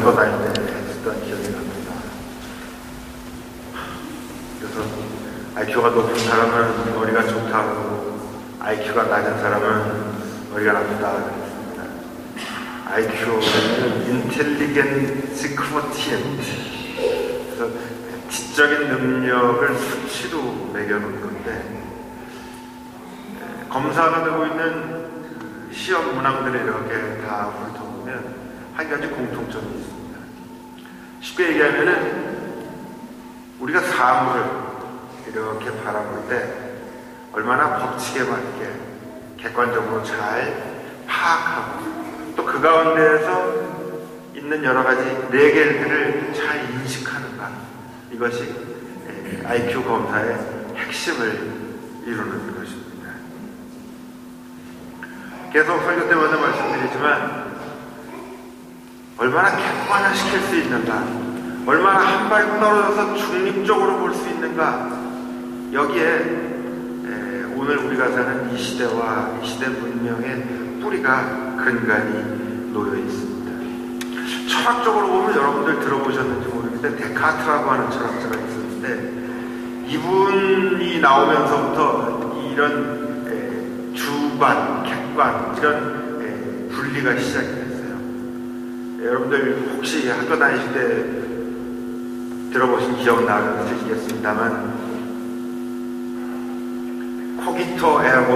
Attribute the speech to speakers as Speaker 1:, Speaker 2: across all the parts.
Speaker 1: 학교 다닐 때 했던 기억이 납니다. 그래서 IQ가 높은 사람은 머리가 좋다고, IQ가 낮은 사람은 머리가 나쁘다 그랬습니다. IQ는 인텔리겐스 코티엔트, 그래서 지적인 능력을 수치로 매겨놓은 건데, 검사가 되고 있는 시험 문항들을 이렇게 다 훑어보면 한 가지 공통점이 있습니다. 쉽게 얘기하면은 우리가 사물을 이렇게 바라볼 때 얼마나 법칙에 맞게 객관적으로 잘 파악하고 또 그 가운데에서 있는 여러 가지 레겔들을 잘 인식하는가, 이것이 IQ 검사의 핵심을 이루는 것입니다. 계속 설교 때마다 말씀드리지만 얼마나 객관화시킬 수 있는가, 얼마나 한 발 떨어져서 중립적으로 볼 수 있는가, 여기에 오늘 우리가 사는 이 시대와 이 시대 문명의 뿌리가 근간이 놓여 있습니다. 철학적으로 보면 여러분들 들어보셨는지 모르겠는데 데카르트라고 하는 철학자가 있었는데, 이분이 나오면서부터 이런 주관, 객관, 이런 분리가 시작이 됐어요. 여러분들 혹시 학교 다니실 때 들어보신 기억 나시겠습니다만, 코기토 에르고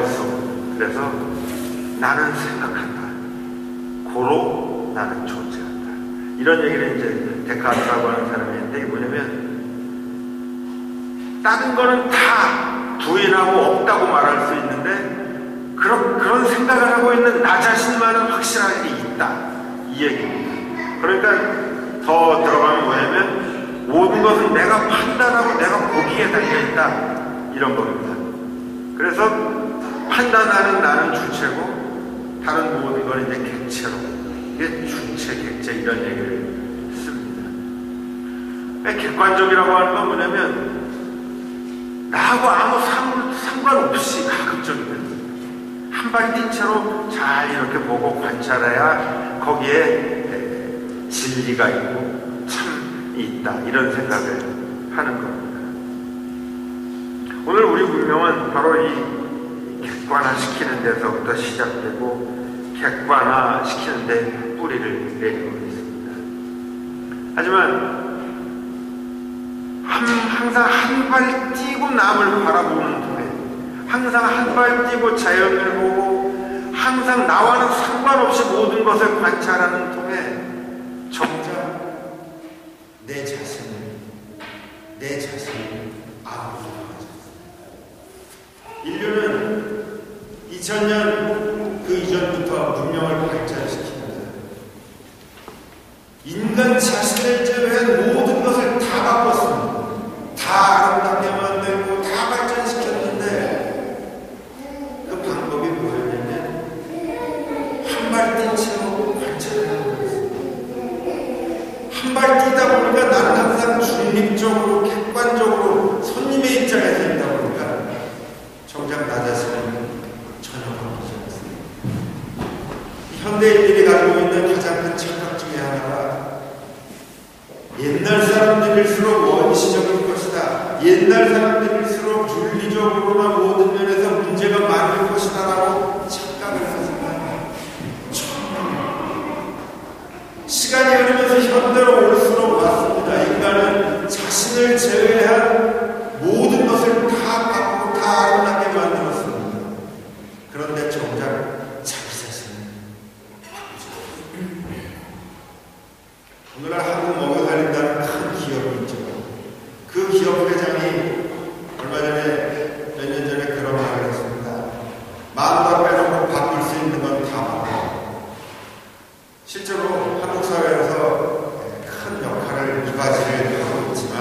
Speaker 1: 그래서 나는 생각한다, 고로 나는 존재한다, 이런 얘기를 이제 데카르트라고 하는 사람이 했는데, 이게 뭐냐면 다른 거는 다 부인하고 없다고 말할 수 있는데 그런 생각을 하고 있는 나 자신만은 확실하게 있다, 이 얘기입니다. 그러니까 더 들어가면 뭐냐면 모든 것은 내가 판단하고 내가 보기에 달려있다, 이런 겁니다. 그래서 판단하는 나는 주체고 다른 모든 건 이제 객체로, 이게 주체, 객체, 이런 얘기를 씁니다. 객관적이라고 하는 건 뭐냐면 나하고 아무 상관없이 가급적이면 한 발 뛴 채로 잘 이렇게 보고 관찰해야 거기에 진리가 있고 참이 있다, 이런 생각을 하는 겁니다. 오늘 우리 문명은 바로 이 객관화시키는 데서부터 시작되고 객관화시키는 데 뿌리를 내리고 있습니다. 하지만 항상 한 발 뛰고 남을 바라보는 통해, 항상 한 발 뛰고 자연을 보고 항상 나와는 상관없이 모든 것을 관찰하는 통해 정작 내 자신을 아무도 인류는 2000년 그 이전부터 문명을 발전시키면서 인간 자신을 제외한 모든 것을 다 바꿨습니다. 다 아름답게 만들고 다 발전시켰는데 그 방법이 뭐였냐면 한 발 뛴 채로 관찰하는 거였습니다. 한 발 뛰다 보니까 나는 항상 중립적으로 객관적으로 손님의 입장에서 있다 보니까 정작 나 자신은 전혀 바뀌지 않습니다. 현대인들이 가지고 있는 가장 큰 착각 중에 하나가 옛날 사람들일수록 원시적인 것이다, 옛날 사람들일수록 윤리적으로나 모든 면에서 문제가 많을 것이다 라고 착각을 하지만, 시간이 흐르면서 현대로 올수록 왔습니다. 인간은 자신을 제외한 모든 것을 다 바꾸고 다 아름답게 만들었습니다. 그런데 정작 자기 자신은 오늘날 한국 먹여 살린다는 큰 기업이 있죠. 그 기업 회장이 얼마 전에, 몇 년 전에 그런 말을 했습니다. 마음만 빼놓고 바꿀 수 있는 건 다 바꿔. 실제로 한국 사회에서 큰 역할을 이바지를 하고 있지만,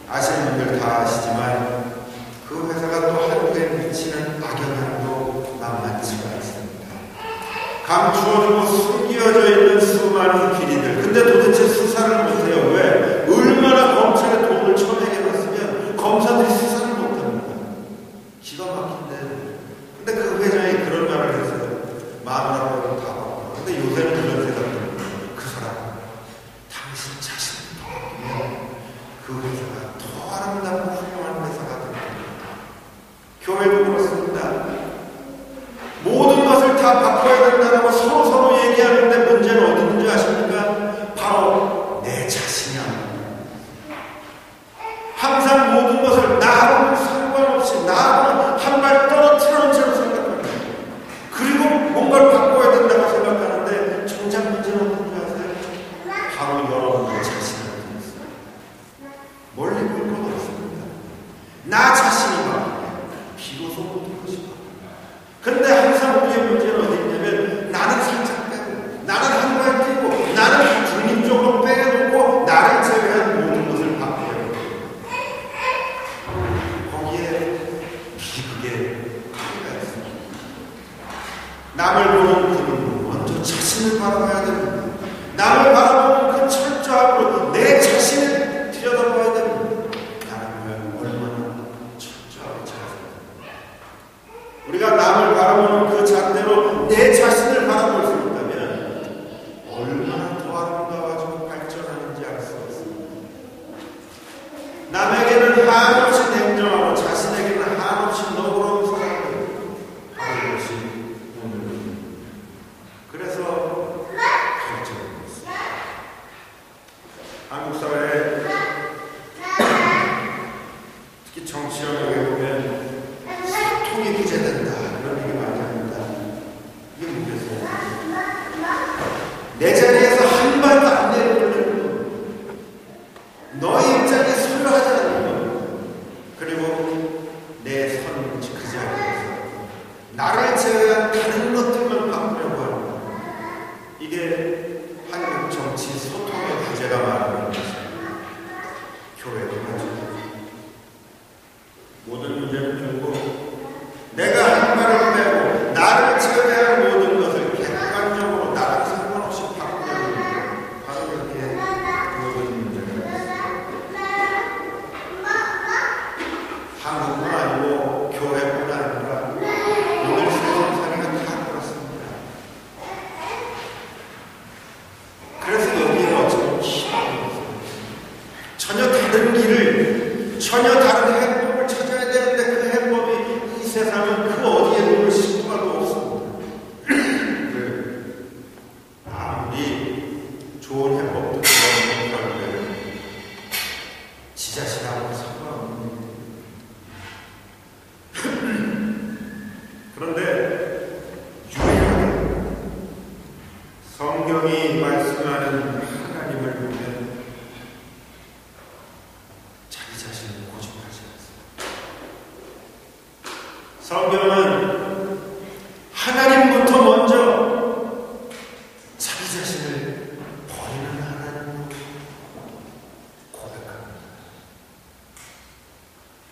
Speaker 1: 아시는 분들 다 아시지만 그 회사가 또 한국에 미치는 악영향도 만만치가 않습니다. 감추어지고 숨겨져 있는 수많은 비리들, 근데 도대체 수사를 못해요. 왜? 얼마나 검찰에 돈을 쳐내겨놨으면 검사들이 수사를 못합니다. 기가 막힌데. 근데 그 회장이 그런 말을 했어요. 마음으로 다 바꿔. 근데 요새는 그런 생각이 듭니다. 그 사람 자신에게는 한없이 냉정하고 자신에게는 한없이 너그러운 사람들, 바로 이것이 오늘입니다. 그래서 결정을 했습니다. 한국 사회에 특히 정치 영역에 보면 소통이 부재된다 이런 얘기 많이 합니다. 이게 뭐겠어요? 내 자리에서 한 발도 안 내려오는 너의 입장에 서려 하지 않는 것, 그리고 내 선 그 자리에서 나를 제외한 다른 것들만 바꾸려고 하는 것, 이게 한국 정치 소통의 부재가 말하는 것입니다. 교회도 마찬가지입니다. 모든 문제는 결국 내가 한 발을 빼고 나를 제외한 모든 것을 객관적으로 나랑 상관없이 바꾸려는 것, 바로 그렇게 모든 문제가 있습니다. 한국뿐 아니고 교회뿐 아니라 오늘 세상 살이가 다 그렇습니다. 그래서 여기에 어쩌면 희망이 없습니다. 전혀 다른 길을, 전혀 다른 해법을 찾아야 되는데 그 해법이 이 세상은 그 어디에 놓을 신부가도 없습니다. 아무리 좋은 해법도 그런 결국에는 지 자신하고 상관없는 그런데 유일하게 성경이 말씀하는 하나님을 보면 자기 자신을 고집하지 않습니다. 성경은 하나님부터 먼저 자기 자신을 버리는 하나님으로 고백합니다.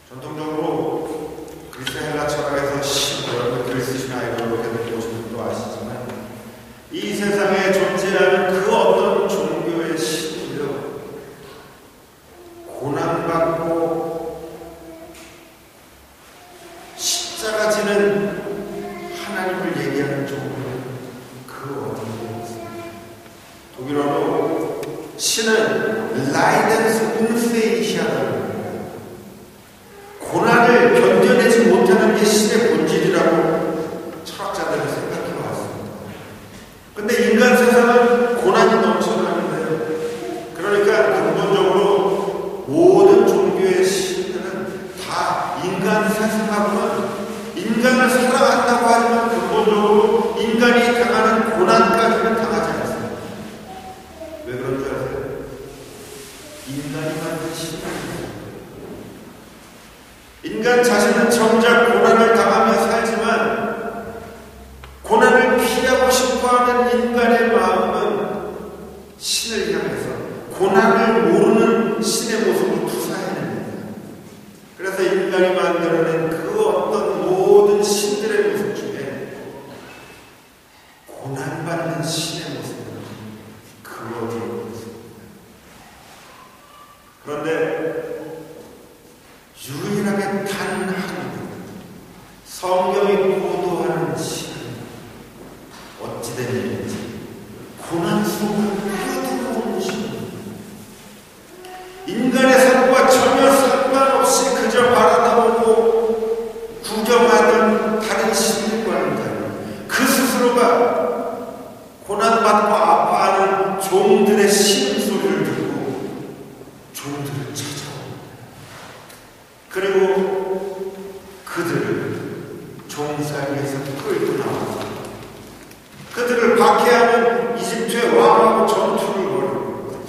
Speaker 1: 전통적으로 그리스 헬라 철학에서 여러분 글 쓰신 아이들 이렇게 보시는 분도 아시지만 이 세상에 존재하는 그 어떤 종교의 신이요 고난받고 십자가 지는 하나님을 얘기하는 종교는 그 어디에 있습니다. 독일어로 신은 라이덴스 운페이시아다. 고난을 견뎌내지 못하는 게 신의 본질이라고 철학자들은 생각해왔습니다. 근데 인간 세상은 고난이 넘쳐나는데, 그러니까 근본적으로 모든 종교의 신들은 다 인간 세상하고는 인간을 사랑한다고 하지만 근본적으로 인간이 당하는 고난까지는 당하지 않습니다. 왜 그런 줄 아세요? 인간이 만든 신들입니다. 인간 자신은 정작 고난을 당하며 살지만 고난을 피하고 싶어하는 인간의 마음은 신을 향해서 고난을 모르는 신의 모습을 투사해냅니다. 그래서 인간이 만들어낸 그 어떤 모든 신들의 모습 중에 고난받는 신의 모습은 그 어디에 있습니다. 그런데 유일하게 단 한 분, 성경이 보도하는 신은 어찌된 일인지 고난 속을 뛰어들어오는 신입니다. 인간의 삶과 전혀 상관없이 그저 바라다보고 구경하던 다른 신들과는 달리 그 스스로가 고난받고 아파하는 종들의 신음소리를 듣고 종들을 찾아옵니다. 그리고 그들을 종살이에서 끌고 나와서 그들을 박해하는 이집트의 왕하고 전투를 벌이고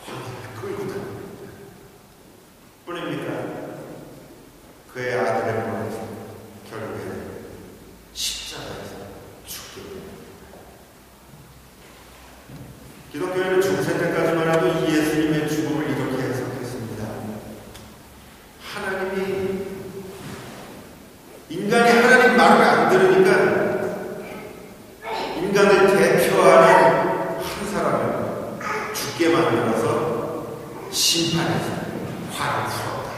Speaker 1: 광야에 끌고 다닙니다. 뿐입니까? 그의 아들의 몸에서 결국에는 십자가에서 죽게 됩니다. 기독교에는 중세 때까지만 해도 이 예수님의 죽음을 이렇게 해석했습니다. 하나님이 인간이 하나님 말을 안 들으니까 인간을 대표하는 한 사람을 죽게 만들어서 심판해서 화를 풀었다.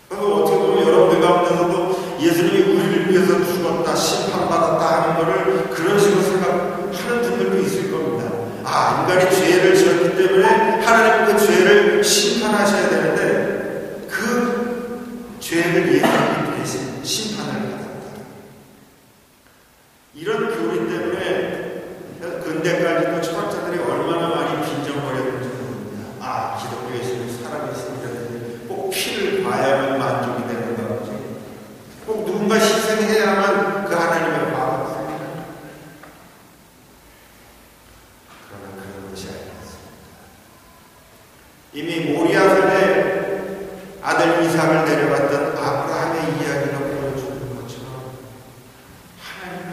Speaker 1: 그리고 어떻게 보면 여러분들 가운데서도 예수님이 우리를 위해서 죽었다, 심판받았다 하는 거를 그런 식으로 생각하는 분들도 있을 겁니다. 인간이 죄를 지었기 때문에 하나님은 그 죄를 심판하셔야 되는데 그 죄를 예수님이 대신 심판을 받았다. 이런 교리 때문에 근대까지도 철학자들이 얼마나 많이 빈정거렸는지 모릅니다. 기독교 예수님이 살아계십니다. 꼭 피를 봐야만 만족이 되는 거지. 꼭 누군가 희생해야만 그 하나님의 마음을 씁니다. 그러나 그런 것이 아니었습니다. 이미 모리아산에 아들 이삭을 데려갔던 아브라함의 이야기가 보여주는 것처럼 하나님은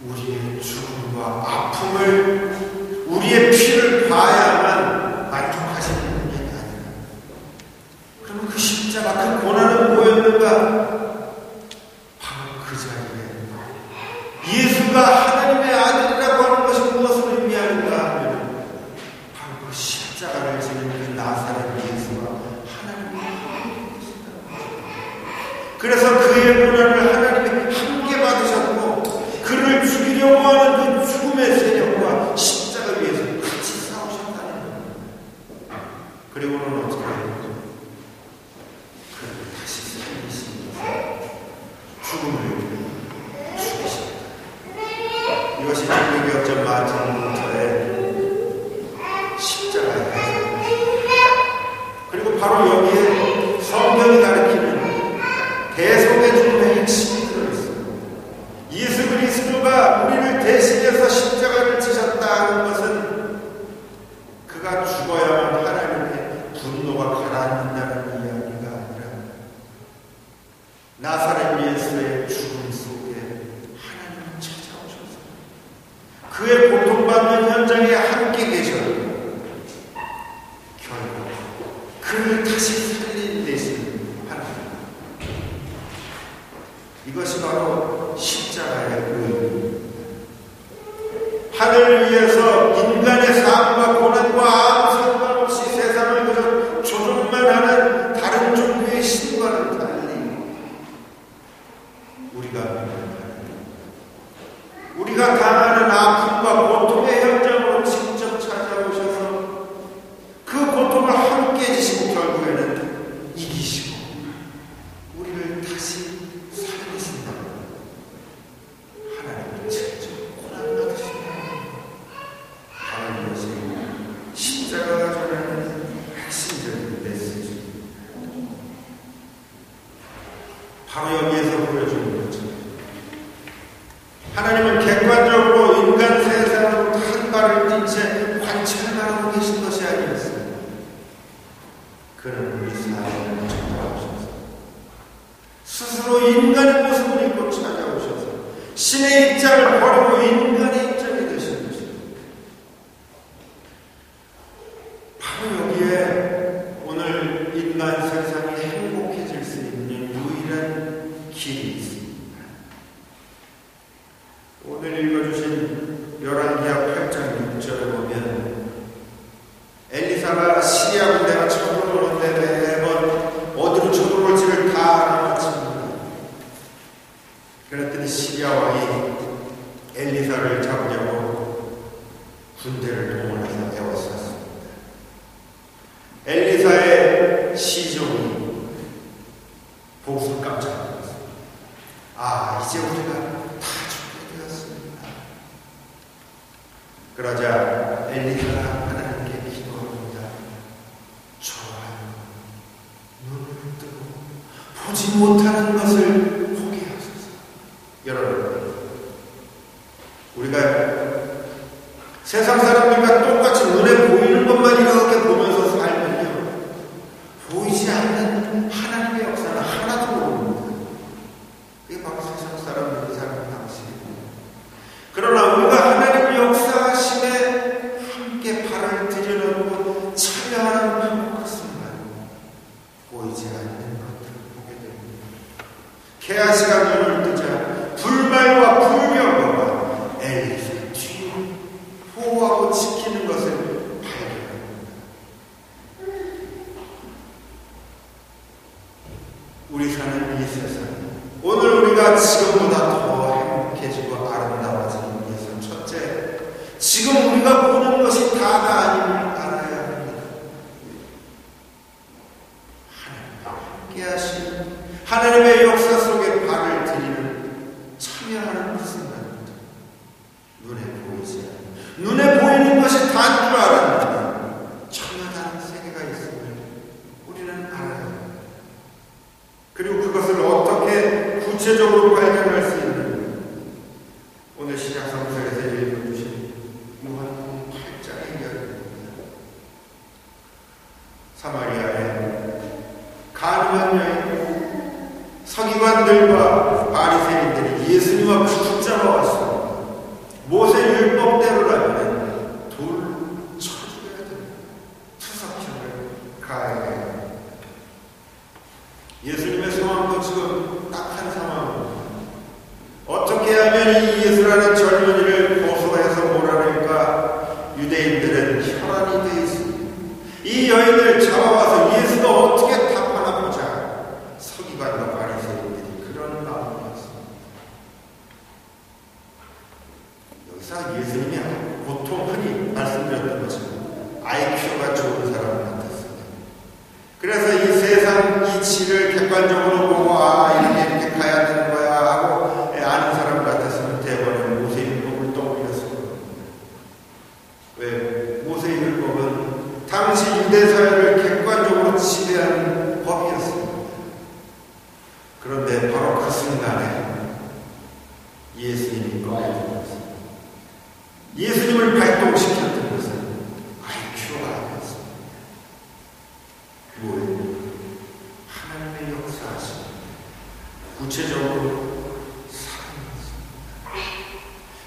Speaker 1: 우리의 죽음과 아픔을 우리의 피를 봐야만 만족하시는 분이 아니라 그러면 그 십자가 그 고난은 뭐였는가? 바로 그 자리에 예수가 하나님의 아들이라고 하는 것이 무엇을 의미하는가 하면 바로 그 십자가를 지는 그 나사렛 예수가 하나님의 아들이시다. 그래서 그의 고난을 하나님이 함께 받으셨고 그를 죽이려고 하는 그 죽음의 세력과 십자가 위에서 같이 싸우셨다는 거예요. 그리고는 어떻게 해요? 그를 다시 살리십니다. 죽음을 죽이십니다. 이것이 중국역전 마틴루터의 십자가의 해석입니다. 그리고 바로 여기에 성경이 가르치는 대속의 죽음의 핵심이 들어있습니다. 예수 그리스도가 우리를 대신해서 십자가를 지셨다는 것은 그가 죽어야만 하나님의 분노가 가라앉는다는 이야기가 아니라 나사렛 예수의 죽음 속에 하나님은 찾아오셔서 그의 고통받는 현장에 함께 계셨고 결국 그를 다시 살린 대신 하나님. 이것이 바로 십자가의 의미입니다. 하늘 위에서 인간의 삶과 고난과 아무 상관없이 세상을 그저 조종만 하는 다른 종교의 신과는 달리 우리가 당하는 아픔과 고통의 현장으로 직접 찾아오셔서 그 고통을 함께 지시고 결국에는 이기시고 우리를 다시 살리신다. 하나님은 직접 고난받으신다. 바로 이것이 십자가가 전하는 핵심적인 메시지입니다. 바로 여기에서 보여주는 거죠. 하나님은 객관적으로 인간 세상으로 한 발을 뛴 채 관찰만 하고 계신 것이 아니었습니다. 그는 우리 삶을 찾아오셔서 스스로 인간의 모습을 입고 찾아오셔서 신의 입장을 버리고 인간의 입장이 되신 것입니다. 바로 여기에 오늘 인간 세상이 행복해질 수 있는 유일한 길이 있습니다. 오늘 읽어주신 열왕기하 8장 6절에 보면 엘리사가 시리아 군대가 쳐들어오는데 매번 어디로 쳐들어올지를 다 알아맞힙니다. 그랬더니 시리아 왕이 엘리사를 잡으려고 군대를 동원해서 애워쌌습니다. 엘리사의 시종이 보고서 깜짝 놀랐습니다. 이제 우리가 다 죽게 되었습니다. 그러자 엘리사가 하나님께 기도합니다. 좋아요. 눈을 뜨고 보지 못하는 것을 보게 하소서. 여러분, 우리가 세상 사람들과 똑같이 눈에 보이는 것만 이렇게 보면서 살면요, 보이지 않는 하나님의 역사는 하나도 모릅니다. 그게 바로 세상 사람들이 사는 방식입니다. 그러나 우리가 하나님의 역사하심에 함께 발을 들여놓고 참여하는 행복한 순간 보이지 않는 것들을 보게 됩니다. 개아시가 눈을 뜨자 불말과 불병거가 엘리사 뒤로 보호하고 지키는 것을 발견합니다. 우리 사는 이 세상, 오늘 우리가 지금보다 더 행복해지고 아름다워지기 위해서 첫째, 지금 우리가 보는 것이 다가 아님을 알아야 합니다. 하나님과 함께하시는 하나님의 역사 속에 발을 들이는 참여하는 그 순간입니다. 눈에 보이는 것이 다인 줄 알았는데 전혀 다른 세계가 있음을 우리는 알아야 합니다. 그리고 그것을 어떻게 구체적으로 발견할 수 있는가? 오늘 신약성서에서 읽어주신 요한복음 8장의 이야기입니다. 사마리아에 가늠한 여인, 서기관들과 바리새인들이 예수님 앞에 붙잡아 왔습니다. 모세 율법대로라면 돌 쳐죽여야 됩니다. 투석형을 가해야 됩니다. 예수님의 상황도 지금 딱한 상황입니다. 어떻게 하면 이 예수라는 젊은이를 고소해서 몰아낼까? 유대인들은 혈안이 되어 있습니다. 이 여인을 잡아와서 예수가 어떻게 답하나 보자. 서기관과 바리새인들이 그런 마음을 갖습니다. 여기서 예수님이 보통 흔히 말씀드렸던 것처럼 IQ가 좋은 사람 같았습니다. 그래서 이 세상 이치를 객관적으로 보고 이렇게 가야 되는 거야 하고 아는 사람 같았으면 대번에 모세율법을 떠올렸을 겁니다. 왜? 모세율법은 당시 유대사회를 객관적으로 지배하는 법이었습니다. 그런데 바로 그 순간에 예수님이 꺼내들었습니다. 예수님을 발동시켰던 것은 IQ가 아니었습니다. 뭐예요? 하나님의 역사하심, 구체적으로 사랑했습니다.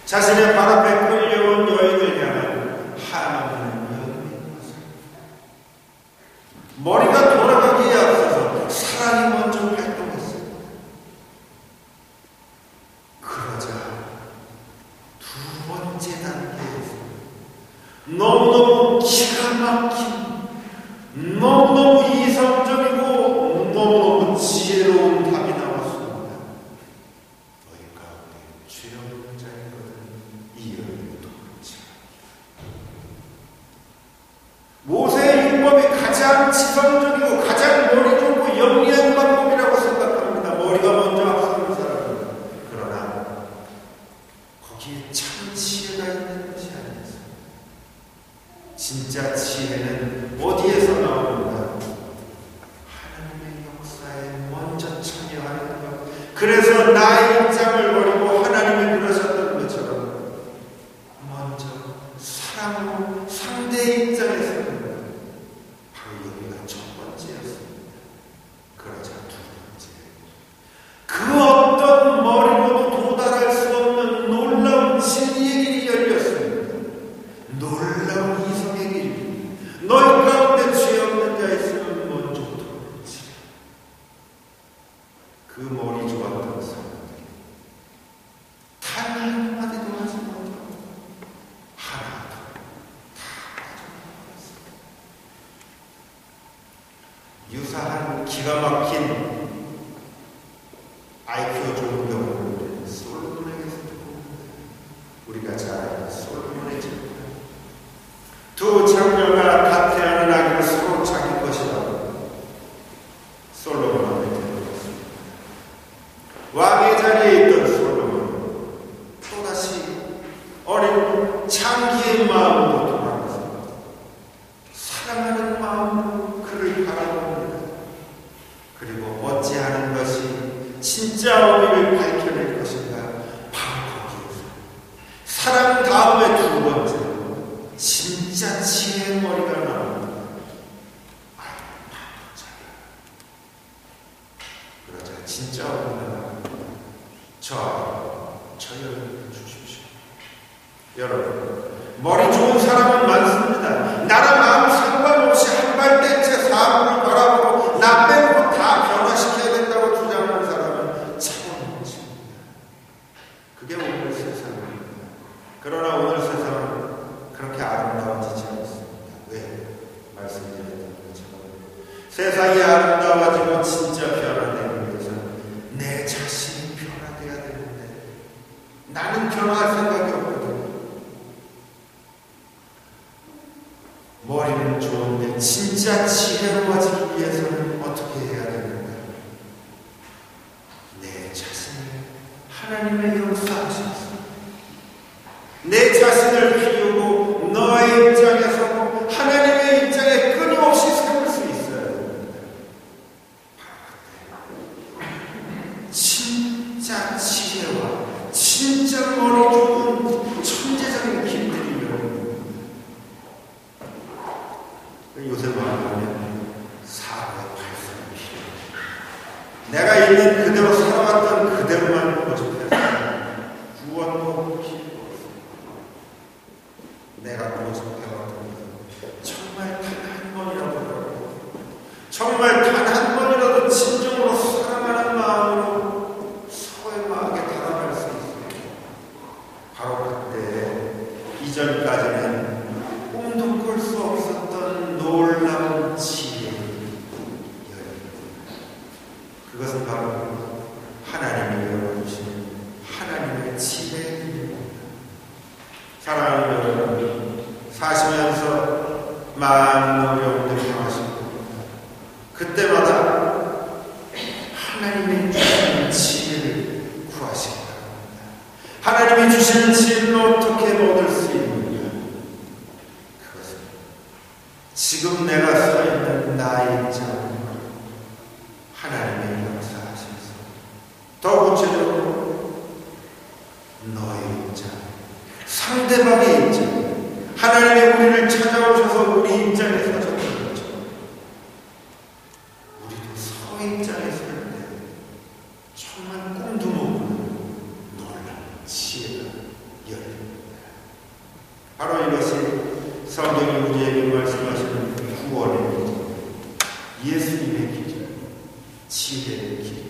Speaker 1: 자신의 발 앞에 끌려온 여인을 향한 하나님의 연민이었습니다. 머리가 돌아가기에 앞서서 사랑이 먼저 발동했습니다. 그러자 두 번째 단계에서 너무너무 기가 막힌, 너무너무 이성적이고 너무너무 지혜로운 답이 나왔습니다. 너희 가운데 죄 없는 자이거든 이 여인을 돕지. 모세의 율법이 가장 지성적이고 가장 머리 좋고 영리한 방법이라고 생각합니다. 머리가 먼저 앞서는 사람입니다. 그러나 거기에 참 지혜가 있는 것이 아니었습니다. 진짜 지혜는 어디에서 나오는가? 하나님의 역사에 먼저 참여하는 것. 그래서 나의 입장을 버리고 하나님이 그러셨던 것처럼 먼저 사랑으로 상대의 입장에 서는 것. 바로 여기가 첫 번째였습니다. 그러자 두 번째. 그 어떤 머리로도 도달할 수 없는 놀라운 진리의 길이 열렸습니다. 놀라운 이성의 길. 너희 가운데 죄 없는 자 있으면 먼저 돌지. 그 머리 좋았던 사람들이 단 한마디도 하지 못하고 하나도 다 빠져나갔습니다. 유사한 기가 막힌 IQ 좋은 경우는 솔로몬에게서 우리가 잘 아는 솔로몬의 집입니다. 두 장녀가 다투하는 아기를 서로 자기 것이라고 솔로몬한테 들었습니다. 왕의 자리에 있던 솔로몬은 또다시 어린 창기의 마음으로 돌아가서 사랑하는 마음으로 그를 바라봅니다. 그리고 어찌하는 것이 진짜 어미를 밝혀낼 것인가? 바로 거기에서 사랑 다음에 두 번째로 진짜 지혜의 머리가 나옵니다. 그러자 진짜 어미가 저 여러분을 주십시오. 여러분, 머리 좋은 사람은 많습니다. 나랑 아무 상관없이 한발대체 사람을 바라보고 나 빼고 다 변화시켜야 된다고 주장하는 사람은 참 많습니다. 그게 오늘 세상입니다. 그러나 오늘 세상은 그렇게 아름다워지지 않습니다. 왜? 말씀드렸던 것처럼 세상이 아름다워지고 진짜 변화되기 위해서는 내 자신이 변화돼야 되는데 나는 변화할 생각이 없거든요. 머리는 좋은데 진짜 지혜로워지기 위해서는 어떻게 해야 되는가? 내 자신을 하나님의 역사하셔서 내 자신을 비우고 너의 입장에 서고 하나님의 입장에 끊임없이 세울 수 있어요. 진짜 지혜와 진짜 머리 좋은 천재적인 길들이면 요새 말하면 사고의 발성이 필요해요. 내가 있는 그대로 살아왔던 그대로만 고집해서 구원도 필요 없습니다. 내가 고집해왔던 것은 정말 단 한 번이라도 정말 단 한 번이라도 진정으로 사랑하는 마음으로 서로의 마음에 달아갈 수 있어요. 바로 그때 이전까지는 꿈도 꿀 수 없었던 놀라운 지혜의 열입니다. 그것은 바로 하나님이 열어주신 하나님의 지혜입니다. 사랑하는 여러분, 사시면서 많은 어려움들을 당하시고 그때마다 하나님이 주시는 지혜를 구하시기 바랍니다. 하나님이 주시는 지혜를 어떻게 얻을 수 있느냐? 그것은 지금 내가 서 있는 나의 입장을 하나님의 역사하셔서 더 구체적으로 너의 입장, 상대방의 입장, 하나님의 우리를 찾아오셔서 우리 입장에 서셨던 것처럼 우리도 서의 입장에 설 때 정말 꿈도 못 꾸는 놀라운 지혜가 열립니다. 바로 이것이 성경이 우리에게 말씀하시는 구원의 길, 예수님의 길, 지혜의 길,